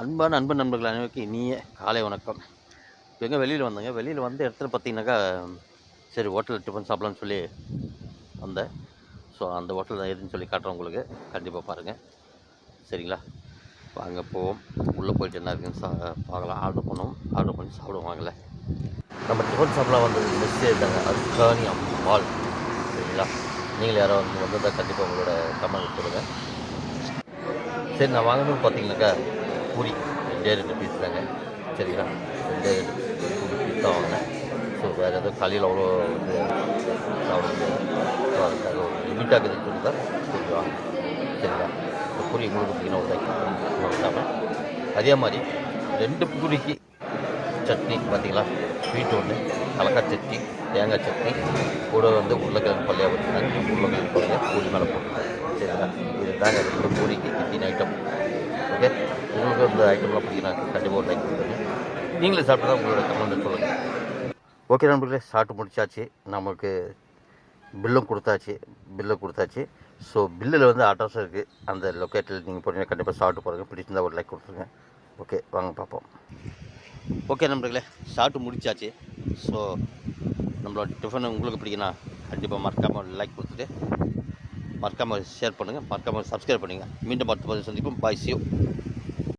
அன்பான நண்பர்கள் அனைவருக்கும் இனிய காலை வணக்கம். இப்போ எங்கே வெளியில் வந்தேங்க. வெளியில் வந்த இடத்துல பார்த்தீங்கன்னாக்கா, சரி ஹோட்டலில் டிஃபன் சாப்பிட்லான்னு சொல்லி வந்தேன். ஸோ அந்த ஹோட்டல் தான் எதுன்னு சொல்லி காட்டுறேன் உங்களுக்கு. கண்டிப்பாக பாருங்கள், சரிங்களா? வாங்க போவோம். உள்ளே போயிட்டு என்ன இருக்குன்னு பார்க்கலாம். ஆர்டர் பண்ணுவோம். ஆர்டர் பண்ணி சாப்பிடுவாங்கல்ல. நம்ம டிஃபன் சாப்பிட்லாம் வந்தது மெஸ்ஸே தாங்க, அருக்காணி அம்பாள், சரிங்களா? நீங்களும் யாரோ வந்ததாக கண்டிப்பாக உங்களோட கமெண்ட் சொல்லுங்கள். சரி, நான் வாங்கணும்னு பார்த்தீங்கன்னாக்கா பூரி 2 பீஸ் தாங்க, சரிங்களா? 2 பூரி பீஸ் தான் வாங்கினேன். ஸோ வேறு எதுவும் காலையில் அவ்வளோ வந்து சாப்பிட முடியாது. ஸோ அதுக்காக ஒரு லிமிட் ஆகுதுன்னு சொல்லி தான் பூரி வாங்கினேன், சரிங்களா? ஸோ பூரி உங்களுக்கு பார்த்தீங்கன்னா ஒரு இல்லாமல் அதே மாதிரி 2 பூரிக்கு சட்னி பார்த்தீங்களா, ஸ்வீட் ஒன்று, கலக்காய் சட்னி, தேங்காய் சட்னி, கூட வந்து உருளைக்கிழங்கு பள்ளியாக வச்சுருந்தாங்க. உருளைக்கிழங்கு பள்ளியாக பூரி மேலே போட்டுருக்காங்க, சரிங்களா? இது தாங்க 2 பூரிக்கு இத்தனை ஐட்டம். ஓகே, உங்களுக்கு இந்த ஐட்டம்லாம் பிடிக்கிறா கண்டிப்பாக ஒரு லைக் கொடுத்துருங்க. நீங்களே சாப்பிட்டு தான் உங்களோட கமெண்ட் சொல்லுங்கள். ஓகே நண்பர்களே, சாப்பிட்டு முடிச்சாச்சு. நமக்கு பில்லும் கொடுத்தாச்சு. ஸோ பில்லில் வந்து அட்ரஸ் இருக்குது. அந்த லொக்கேட்டில் நீங்கள் போனீங்கன்னா கண்டிப்பாக சாப்பிட்டு போகிறீங்க. பிடிச்சிருந்தா ஒரு லைக் கொடுத்துருங்க. ஓகே, வாங்க பார்ப்போம். ஓகே நண்பர்களே, சாப்பிட்டு முடிச்சாச்சு. ஸோ நம்மளோட டிஃபன் உங்களுக்கு பிடிக்குன்னா கண்டிப்பாக மறக்காமல் லைக் கொடுத்துட்டு மறக்காமல் ஷேர் பண்ணுங்கள், மறக்காமல் சப்ஸ்கிரைப் பண்ணுங்கள். மீண்டும் அடுத்த பதிவு சந்திப்போம். பாய், see you.